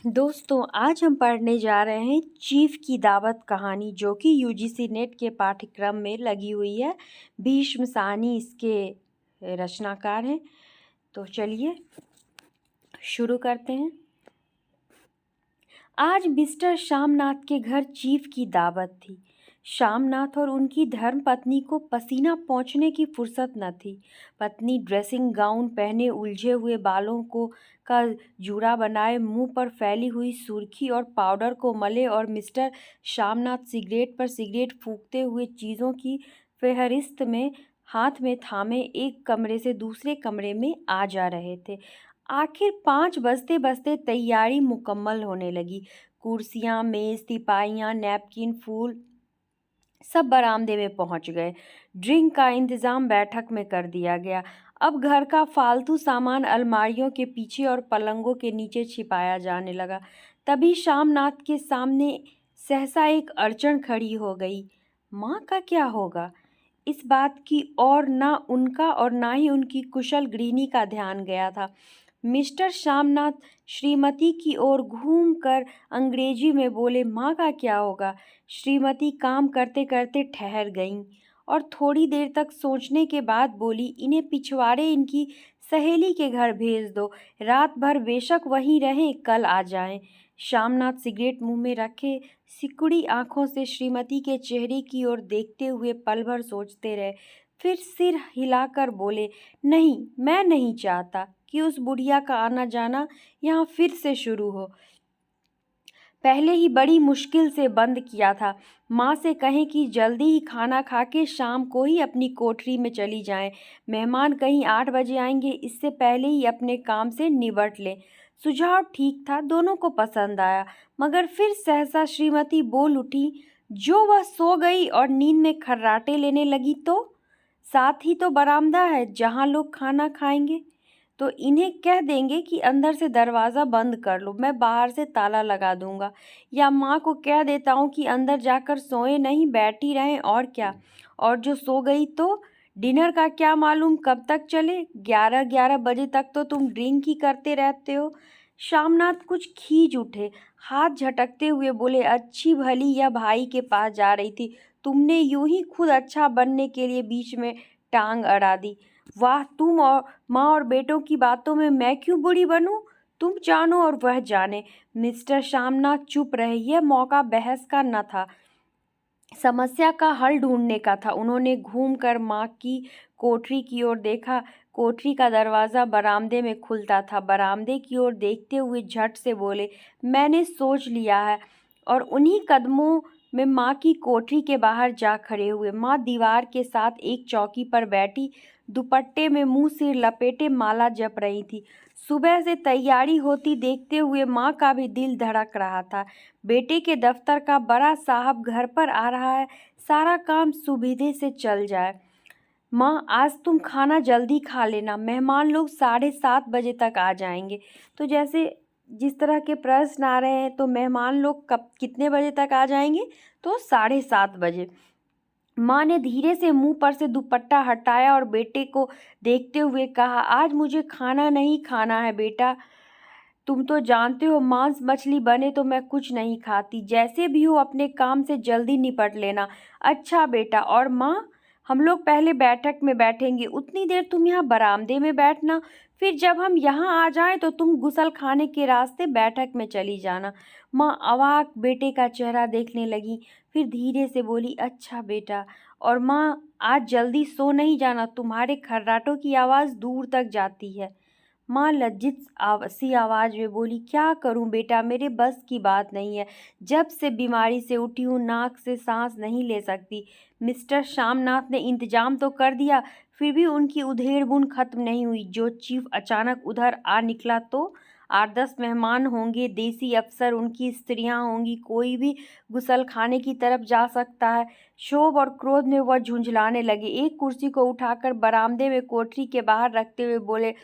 दोस्तों आज हम पढ़ने जा रहे हैं चीफ की दावत कहानी, जो कि यूजीसी नेट के पाठ्यक्रम में लगी हुई है। भीष्म साहनी इसके रचनाकार हैं। तो चलिए शुरू करते हैं। आज मिस्टर श्यामनाथ के घर चीफ की दावत थी। श्यामनाथ और उनकी धर्म पत्नी को पसीना पोंछने की फुर्सत न थी। पत्नी ड्रेसिंग गाउन पहने, उलझे हुए बालों को का जूड़ा बनाए, मुंह पर फैली हुई सुर्खी और पाउडर को मले, और मिस्टर श्यामनाथ सिगरेट पर सिगरेट फूंकते हुए चीज़ों की फेहरिस्त में हाथ में थामे एक कमरे से दूसरे कमरे में आ जा रहे थे। आखिर 5 बजते बजते तैयारी मुकम्मल होने लगी। कुर्सियाँ, मेज, तिपाहियाँ, नैपकिन, फूल सब बरामदे में पहुंच गए। ड्रिंक का इंतजाम बैठक में कर दिया गया। अब घर का फालतू सामान अलमारियों के पीछे और पलंगों के नीचे छिपाया जाने लगा। तभी श्यामनाथ के सामने सहसा एक अड़चन खड़ी हो गई। माँ का क्या होगा? इस बात की और ना उनका और ना ही उनकी कुशल गृहिणी का ध्यान गया था। मिस्टर श्यामनाथ श्रीमती की ओर घूमकर अंग्रेजी में बोले, माँ का क्या होगा? श्रीमती काम करते करते ठहर गईं और थोड़ी देर तक सोचने के बाद बोली, इन्हें पिछवाड़े इनकी सहेली के घर भेज दो। रात भर बेशक वहीं रहें, कल आ जाएं। श्यामनाथ सिगरेट मुंह में रखे सिकुड़ी आंखों से श्रीमती के चेहरे की ओर देखते हुए पल भर सोचते रहे। फिर सिर हिलाकर बोले, नहीं, मैं नहीं चाहता कि उस बुढ़िया का आना जाना यहाँ फिर से शुरू हो। पहले ही बड़ी मुश्किल से बंद किया था। माँ से कहें कि जल्दी ही खाना खा के शाम को ही अपनी कोठरी में चली जाएं। मेहमान कहीं 8 बजे आएंगे, इससे पहले ही अपने काम से निबट लें। सुझाव ठीक था, दोनों को पसंद आया। मगर फिर सहसा श्रीमती बोल उठी, जो वह सो गई और नींद में खर्राटे लेने लगी तो? साथ ही तो बरामदा है जहाँ लोग खाना खाएंगे। तो इन्हें कह देंगे कि अंदर से दरवाज़ा बंद कर लो, मैं बाहर से ताला लगा दूंगा। या माँ को कह देता हूँ कि अंदर जाकर सोए नहीं, बैठी रहें, और क्या। और जो सो गई तो डिनर का क्या मालूम कब तक चले? 11-11 बजे तक तो तुम ड्रिंक ही करते रहते हो। श्यामनाथ कुछ खींच उठे, हाथ झटकते हुए बोले, अच्छी भली या भाई के पास जा रही थी, तुमने यूं ही खुद अच्छा बनने के लिए बीच में टांग अड़ा दी। वाह, तुम और माँ और बेटों की बातों में मैं क्यों बुरी बनूं? तुम जानो और वह जाने। मिस्टर श्यामनाथ चुप रहे। यह मौका बहस का न था, समस्या का हल ढूंढने का था। उन्होंने घूमकर माँ की कोठरी की ओर देखा। कोठरी का दरवाज़ा बरामदे में खुलता था। बरामदे की ओर देखते हुए झट से बोले, मैंने सोच लिया है। और उन्हीं कदमों में माँ की कोठरी के बाहर जा खड़े हुए। माँ दीवार के साथ एक चौकी पर बैठी दुपट्टे में मुंह सिर लपेटे माला जप रही थी। सुबह से तैयारी होती देखते हुए माँ का भी दिल धड़क रहा था। बेटे के दफ्तर का बड़ा साहब घर पर आ रहा है, सारा काम सुविधे से चल जाए। माँ, आज तुम खाना जल्दी खा लेना, मेहमान लोग 7:30 बजे तक आ जाएंगे। तो जैसे जिस तरह के प्रश्न आ रहे हैं, तो मेहमान लोग कब कितने बजे तक आ जाएंगे? तो 7:30 बजे। माँ ने धीरे से मुंह पर से दुपट्टा हटाया और बेटे को देखते हुए कहा, आज मुझे खाना नहीं खाना है बेटा। तुम तो जानते हो मांस मछली बने तो मैं कुछ नहीं खाती। जैसे भी हो अपने काम से जल्दी निपट लेना। अच्छा बेटा। और माँ, हम लोग पहले बैठक में बैठेंगे, उतनी देर तुम यहाँ बरामदे में बैठना। फिर जब हम यहाँ आ जाएं तो तुम गुसल खाने के रास्ते बैठक में चली जाना। माँ अवाक बेटे का चेहरा देखने लगी, फिर धीरे से बोली, अच्छा बेटा। और माँ, आज जल्दी सो नहीं जाना, तुम्हारे खर्राटों की आवाज़ दूर तक जाती है। माँ लज्जित सी आवाज़ में बोली, क्या करूं बेटा, मेरे बस की बात नहीं है। जब से बीमारी से उठी हूँ, नाक से सांस नहीं ले सकती। मिस्टर श्यामनाथ ने इंतजाम तो कर दिया, फिर भी उनकी उधेड़-बुन खत्म नहीं हुई। जो चीफ अचानक उधर आ निकला तो 8-10 मेहमान होंगे, देसी अफसर, उनकी स्त्रियां होंगी, कोई भी गुसल खाने की तरफ जा सकता है। क्षोभ और क्रोध में वह झुंझलाने लगे। एक कुर्सी को उठाकर बरामदे में कोठरी के बाहर रखते हुए बोले,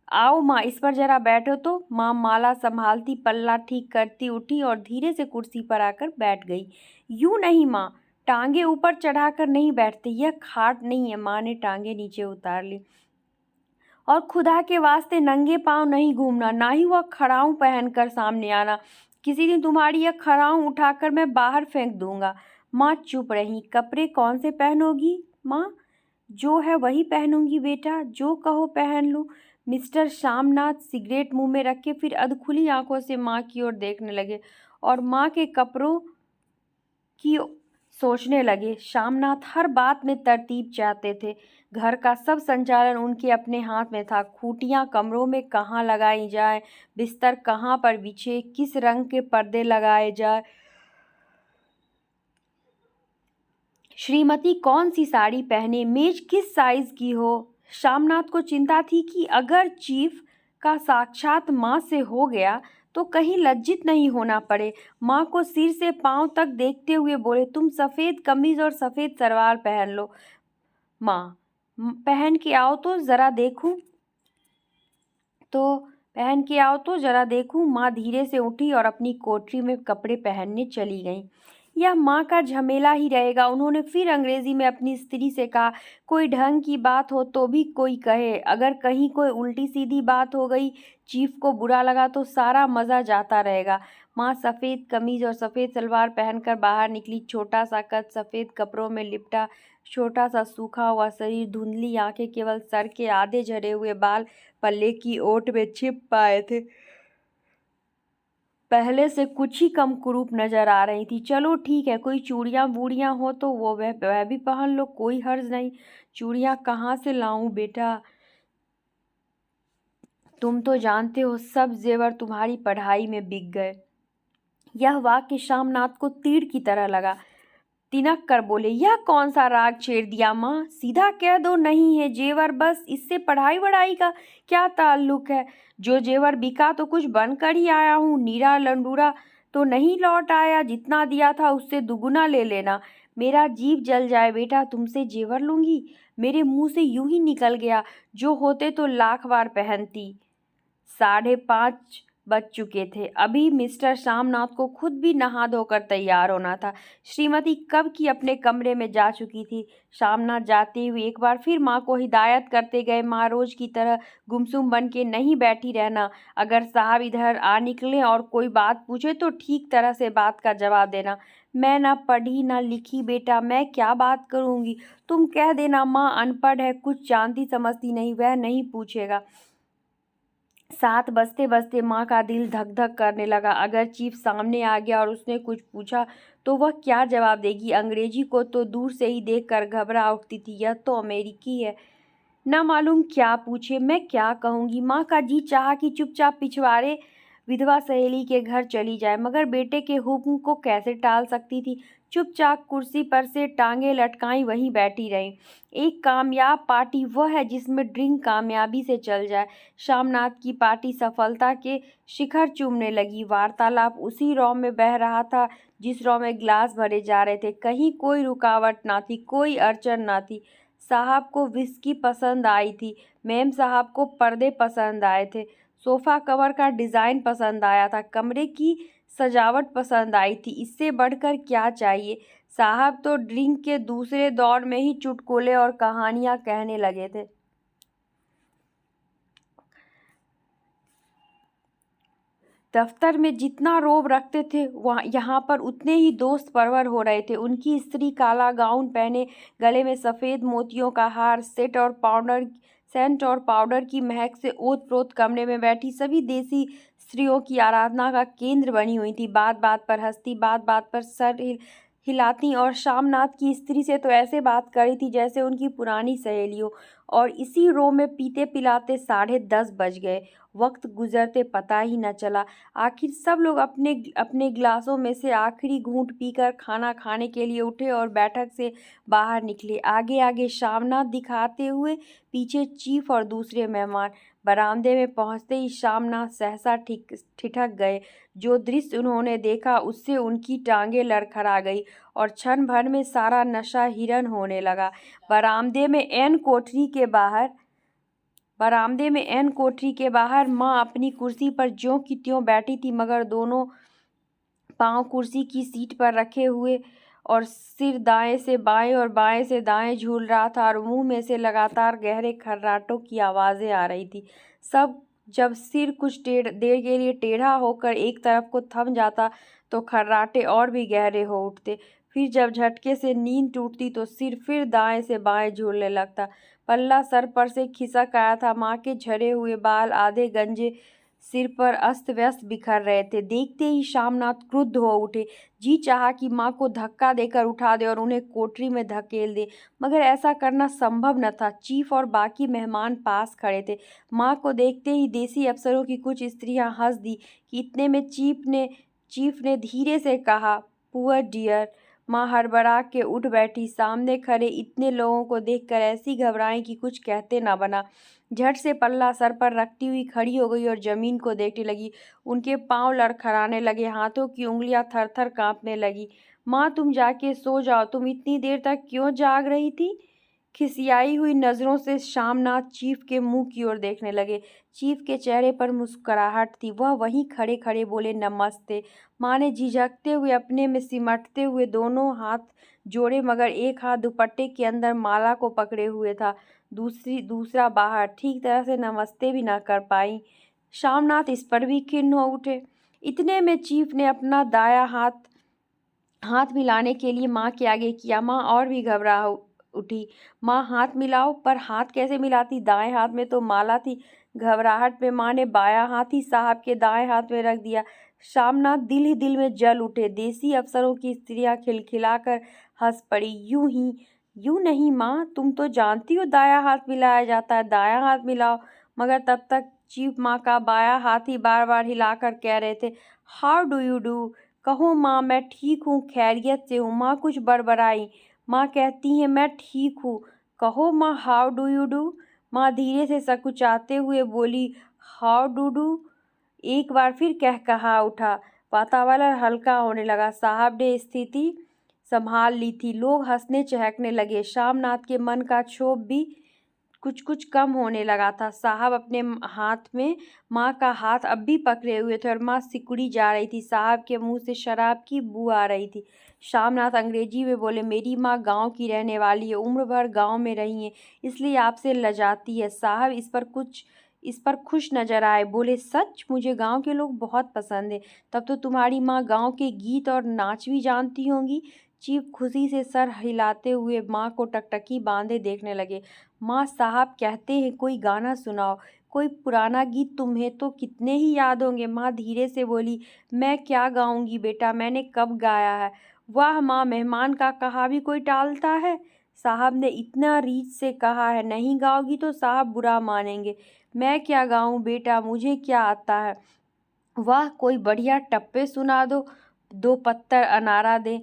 आओ माँ, इस पर जरा बैठो। तो माँ माला संभालती, पल्ला ठीक करती उठी और धीरे से कुर्सी पर आकर बैठ गई। यूं नहीं माँ, टांगे ऊपर चढ़ाकर नहीं बैठते, यह खाट नहीं है। माँ ने टांगे नीचे उतार ली और खुदा के वास्ते नंगे पाँव नहीं घूमना, ना ही वह खड़ाऊँ पहनकर सामने आना। किसी दिन तुम्हारी यह खड़ाऊँ उठाकर मैं बाहर फेंक दूंगा। माँ चुप रही। कपड़े कौन से पहनोगी माँ? जो है वही पहनूंगी बेटा, जो कहो पहन लूँ। मिस्टर श्यामनाथ सिगरेट मुंह में रखे फिर अधखुली आंखों से माँ की ओर देखने लगे और माँ के कपड़ों की सोचने लगे। श्यामनाथ हर बात में तरतीब चाहते थे। घर का सब संचालन उनके अपने हाथ में था। खूंटियाँ कमरों में कहाँ लगाई जाए, बिस्तर कहाँ पर बिछे, किस रंग के पर्दे लगाए जाए, श्रीमती कौन सी साड़ी पहने, मेज किस साइज की हो। श्यामनाथ को चिंता थी कि अगर चीफ का साक्षात माँ से हो गया तो कहीं लज्जित नहीं होना पड़े। माँ को सिर से पांव तक देखते हुए बोले, तुम सफ़ेद कमीज और सफ़ेद सलवार पहन लो। माँ, पहन के आओ तो ज़रा देखूं। पहन के आओ तो ज़रा देखूं। माँ धीरे से उठी और अपनी कोठरी में कपड़े पहनने चली गईं। यह माँ का झमेला ही रहेगा। उन्होंने फिर अंग्रेजी में अपनी स्त्री से कहा, कोई ढंग की बात हो तो भी कोई कहे, अगर कहीं कोई उल्टी सीधी बात हो गई, चीफ को बुरा लगा तो सारा मज़ा जाता रहेगा। माँ सफ़ेद कमीज और सफ़ेद सलवार पहनकर बाहर निकली। छोटा सा कद, सफ़ेद कपड़ों में लिपटा छोटा सा सूखा हुआ शरीर, धुंधली आंखें, केवल सर के आधे झड़े हुए बाल पल्ले की ओट में छिप पाए थे। पहले से कुछ ही कम कुरूप नजर आ रही थी। चलो ठीक है, कोई चूड़ियाँ बूड़ियाँ हो तो वह भी पहन लो, कोई हर्ज नहीं। चूड़ियाँ कहाँ से लाऊं बेटा? तुम तो जानते हो सब जेवर तुम्हारी पढ़ाई में बिक गए। यह वाक्य श्यामनाथ को तीर की तरह लगा। तिनक कर बोले, यह कौन सा राग छेड़ दिया माँ? सीधा कह दो नहीं है जेवर, बस इससे पढ़ाई वढ़ाई का क्या ताल्लुक है? जो जेवर बिका तो कुछ बनकर ही आया हूँ। नीरा लंडूरा तो नहीं लौट आया। जितना दिया था उससे दुगुना ले लेना। मेरा जीव जल जाए बेटा, तुमसे जेवर लूंगी? मेरे मुंह से यूं ही निकल गया। जो होते तो लाख बार पहनती। 5:30 बज चुके थे। अभी मिस्टर श्यामनाथ को खुद भी नहा धोकर तैयार होना था। श्रीमती कब की अपने कमरे में जा चुकी थी। श्यामनाथ जाते हुए एक बार फिर माँ को हिदायत करते गए, माँ रोज की तरह गुमसुम बन के नहीं बैठी रहना। अगर साहब इधर आ निकले और कोई बात पूछे तो ठीक तरह से बात का जवाब देना। मैं ना पढ़ी ना लिखी बेटा, मैं क्या बात करूँगी? तुम कह देना माँ अनपढ़ है, कुछ जानती समझती नहीं, वह नहीं पूछेगा। 7 बजते बजते माँ का दिल धक धक करने लगा। अगर चीफ सामने आ गया और उसने कुछ पूछा तो वह क्या जवाब देगी? अंग्रेजी को तो दूर से ही देखकर घबरा उठती थी। यह तो अमेरिकी है, न मालूम क्या पूछे, मैं क्या कहूँगी? माँ का जी चाहा कि चुपचाप पिछवाड़े विधवा सहेली के घर चली जाए, मगर बेटे के हुक्म को कैसे टाल सकती थी। चुपचाप कुर्सी पर से टांगे लटकाई वहीं बैठी रही। एक कामयाब पार्टी वह है जिसमें ड्रिंक कामयाबी से चल जाए। श्यामनाथ की पार्टी सफलता के शिखर चूमने लगी। वार्तालाप उसी रॉ में बह रहा था जिस रॉ में गिलास भरे जा रहे थे। कहीं कोई रुकावट ना थी, कोई अड़चन ना थी। साहब को विस्की पसंद आई थी, मेम साहब को पर्दे पसंद आए थे, सोफ़ा कवर का डिज़ाइन पसंद आया था, कमरे की सजावट पसंद आई थी। इससे बढ़कर क्या चाहिए? साहब तो ड्रिंक के दूसरे दौर में ही चुटकुले और कहानियाँ कहने लगे थे। दफ्तर में जितना रोब रखते थे वहाँ यहाँ पर उतने ही दोस्त परवर हो रहे थे। उनकी स्त्री काला गाउन पहने, गले में सफ़ेद मोतियों का हार, सेंट और पाउडर की महक से ओत-प्रोत कमरे में बैठी सभी देसी स्त्रियों की आराधना का केंद्र बनी हुई थी। बात बात पर हंसती, बात बात पर सर हिलाती और श्यामनाथ की स्त्री से तो ऐसे बात कर रही थी जैसे उनकी पुरानी सहेली हो। और इसी रो में पीते पिलाते 10:30 बज गए। वक्त गुजरते पता ही न चला। आखिर सब लोग अपने अपने गिलासों में से आखिरी घूंट पीकर खाना खाने के लिए उठे और बैठक से बाहर निकले। आगे आगे श्यामनाथ दिखाते हुए, पीछे चीफ और दूसरे मेहमान। बरामदे में पहुंचते ही श्यामनाथ सहसा ठिठक गए। जो दृश्य उन्होंने देखा उससे उनकी टांगें लड़खड़ा गई और क्षण भर में सारा नशा हिरन होने लगा। बरामदे में एन कोठरी के बाहर माँ अपनी कुर्सी पर ज्यों की त्यों बैठी थी, मगर दोनों पांव कुर्सी की सीट पर रखे हुए और सिर दाएं से बाएं और बाएं से दाएं झूल रहा था और मुंह में से लगातार गहरे खर्राटों की आवाज़ें आ रही थी। सब जब सिर कुछ देर के लिए टेढ़ा होकर एक तरफ को थम जाता तो खर्राटे और भी गहरे हो उठते। फिर जब झटके से नींद टूटती तो सिर फिर दाएं से बाएं झूलने लगता। पल्ला सर पर से खिसक आया था। माँ के झड़े हुए बाल आधे गंजे सिर पर अस्त व्यस्त बिखर रहे थे। देखते ही श्यामनाथ क्रुद्ध हो उठे। जी चाहा कि माँ को धक्का देकर उठा दे और उन्हें कोठरी में धकेल दे, मगर ऐसा करना संभव न था। चीफ और बाकी मेहमान पास खड़े थे। माँ को देखते ही देसी अफसरों की कुछ स्त्रियां हंस दी कि इतने में चीफ ने धीरे से कहा, पुअर डियर। माँ हड़बड़ा के उठ बैठी। सामने खड़े इतने लोगों को देखकर ऐसी घबराई कि कुछ कहते न बना। झट से पल्ला सर पर रखती हुई खड़ी हो गई और जमीन को देखने लगी। उनके पांव लड़खड़ाने लगे, हाथों की उंगलियां थर-थर कांपने लगी। माँ, तुम जाके सो जाओ, तुम इतनी देर तक क्यों जाग रही थी? खिसियाई हुई नजरों से श्यामनाथ चीफ के मुंह की ओर देखने लगे। चीफ के चेहरे पर मुस्कुराहट थी। वह वहीं खड़े खड़े बोले, नमस्ते। माँ ने झिझकते हुए अपने में सिमटते हुए दोनों हाथ जोड़े, मगर एक हाथ दुपट्टे के अंदर माला को पकड़े हुए था, दूसरा बाहर। ठीक तरह से नमस्ते भी न कर पाई। श्यामनाथ इस पर भी खिन्न हो उठे। इतने में चीफ ने अपना दायां हाथ मिलाने के लिए माँ के आगे किया। माँ और भी घबरा उठी। माँ, हाथ मिलाओ। पर हाथ कैसे मिलाती? दाएं हाथ में तो माला थी। घबराहट में माँ ने बायां हाथ ही साहब के दाएं हाथ में रख दिया। श्यामनाथ दिल ही दिल में जल उठे। देसी अफसरों की स्त्रियां खिलखिलाकर हंस पड़ी। यूं नहीं माँ, तुम तो जानती हो दायां हाथ मिलाया जाता है, दायां हाथ मिलाओ। मगर तब तक चीफ माँ का बायां हाथ ही बार बार हिलाकर कह रहे थे, हाउ डू यू डू। कहो माँ, मैं ठीक हूँ, खैरियत से हूँ। माँ कुछ बड़बड़ाई। माँ कहती हैं, मैं ठीक हूँ। कहो माँ, हाउ डू यू डू। माँ धीरे से सकुचाते हुए बोली, हाउ डू डू। एक बार फिर कहा उठा। वातावरण हल्का होने लगा। साहब ने स्थिति संभाल ली थी। लोग हंसने चहकने लगे। श्यामनाथ के मन का क्षोभ भी कुछ कुछ कम होने लगा था। साहब अपने हाथ में माँ का हाथ अब भी पकड़े हुए थे और माँ सिकुड़ी जा रही थी। साहब के मुंह से शराब की बू आ रही थी। श्यामनाथ अंग्रेजी में बोले, मेरी माँ गांव की रहने वाली है, उम्र भर गांव में रही है, इसलिए आपसे लजाती है। साहब इस पर खुश नजर आए। बोले, सच? मुझे गांव के लोग बहुत पसंद है। तब तो तुम्हारी माँ गांव के गीत और नाच भी जानती होंगी। चीफ खुशी से सर हिलाते हुए माँ को टकटकी बांधे देखने लगे। माँ, साहब कहते हैं कोई गाना सुनाओ, कोई पुराना गीत। तुम्हें तो कितने ही याद होंगे। माँ धीरे से बोली, मैं क्या गाऊंगी बेटा, मैंने कब गाया है। वाह माँ, मेहमान का कहा भी कोई टालता है। साहब ने इतना रीझ से कहा है, नहीं गाओगी तो साहब बुरा मानेंगे। मैं क्या गाऊं बेटा, मुझे क्या आता है। वाह, कोई बढ़िया टप्पे सुना दो, दो पत्तर अनारा दे।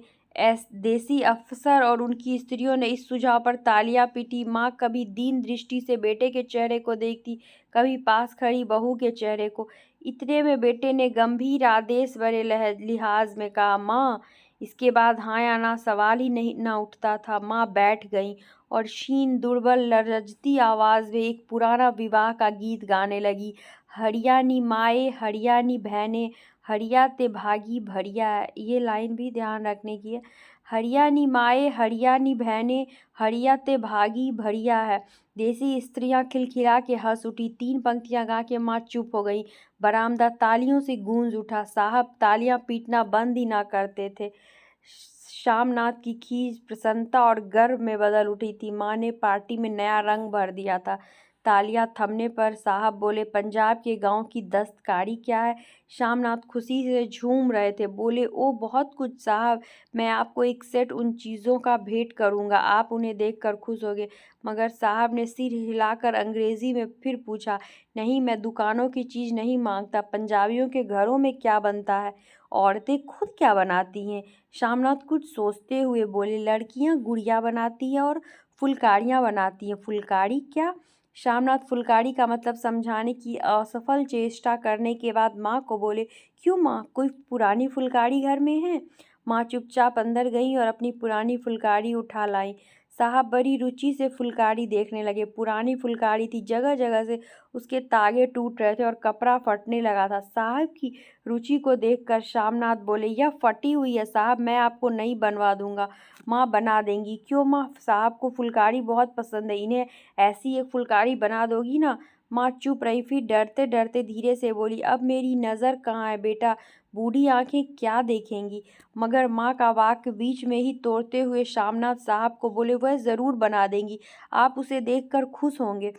देसी अफसर और उनकी स्त्रियों ने इस सुझाव पर तालियां पीटी। माँ कभी दीन दृष्टि से बेटे के चेहरे को देखती, कभी पास खड़ी बहू के चेहरे को। इतने में बेटे ने गंभीर आदेश भरे लिहाज में कहा, माँ। इसके बाद हाँ या ना सवाल ही नहीं न उठता था। माँ बैठ गईं और क्षीण दुर्बल लरजती आवाज में एक पुराना विवाह का गीत गाने लगी। हरियाणी माए हरियाणी बहने, हरिया ते भागी भरिया है। ये लाइन भी ध्यान रखने की है। हरियाणी माए हरियाणी बहने, हरिया ते भागी भरिया है। देसी स्त्रियां खिलखिला के हंस उठी। 3 पंक्तियां गा के माँ चुप हो गई। बरामदा तालियों से गूंज उठा। साहब तालियां पीटना बंद ही ना करते थे। श्यामनाथ की खींच प्रसन्नता और गर्व में बदल उठी थी। माँ ने पार्टी में नया रंग भर दिया था। तालियां थमने पर साहब बोले, पंजाब के गांव की दस्तकारी क्या है? श्यामनाथ खुशी से झूम रहे थे। बोले, ओ बहुत कुछ साहब, मैं आपको एक सेट उन चीज़ों का भेंट करूंगा, आप उन्हें देखकर खुश होगे। मगर साहब ने सिर हिलाकर अंग्रेजी में फिर पूछा, नहीं, मैं दुकानों की चीज़ नहीं मांगता। पंजाबियों के घरों में क्या बनता है? औरतें खुद क्या बनाती हैं? श्यामनाथ कुछ सोचते हुए बोले, लड़कियां गुड़िया बनाती हैं और फुलकारियाँ बनाती हैं। फुलकारी क्या? श्यामनाथ फुलकारी का मतलब समझाने की असफल चेष्टा करने के बाद माँ को बोले, क्यों माँ, कोई पुरानी फुलकारी घर में है? माँ चुपचाप अंदर गई और अपनी पुरानी फुलकारी उठा लाई। साहब बड़ी रुचि से फुलकारी देखने लगे। पुरानी फुलकारी थी, जगह जगह से उसके तागे टूट रहे थे और कपड़ा फटने लगा था। साहब की रुचि को देखकर श्यामनाथ बोले, यह फटी हुई है साहब, मैं आपको नई बनवा दूंगा, माँ बना देंगी। क्यों माँ, साहब को फुलकारी बहुत पसंद है, इन्हें ऐसी एक फुलकारी बना दोगी ना। माँ चुप रही, फिर डरते डरते धीरे से बोली, अब मेरी नज़र कहाँ है बेटा, बूढ़ी आंखें क्या देखेंगी। मगर माँ का वाक्य बीच में ही तोड़ते हुए श्यामनाथ साहब को बोले, वह ज़रूर बना देंगी, आप उसे देखकर खुश होंगे।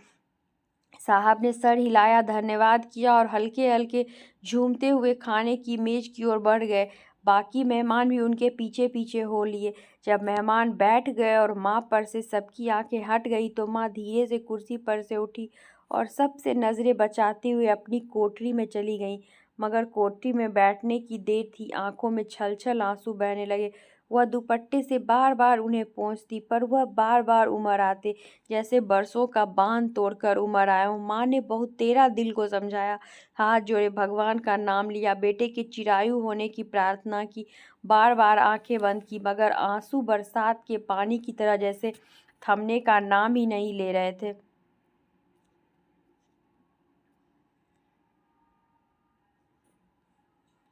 साहब ने सर हिलाया, धन्यवाद किया और हल्के हल्के झूमते हुए खाने की मेज की ओर बढ़ गए। बाकी मेहमान भी उनके पीछे पीछे हो लिए। जब मेहमान बैठ गए और माँ पर से सबकी आंखें हट गई तो माँ धीरे से कुर्सी पर से उठी और सबसे नज़रें बचाते हुए अपनी कोठरी में चली गईं। मगर कोठरी में बैठने की देर थी, आंखों में छल छल आंसू बहने लगे। वह दुपट्टे से बार बार उन्हें पोंछती, पर वह बार बार उमर आते, जैसे बरसों का बांध तोड़कर उमर आया हूँ। माँ ने बहुत तेरा दिल को समझाया, हाथ जोड़े, भगवान का नाम लिया, बेटे के चिरायु होने की प्रार्थना की, बार बार आंखें बंद की, मगर आंसू बरसात के पानी की तरह जैसे थमने का नाम ही नहीं ले रहे थे।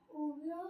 हो गया।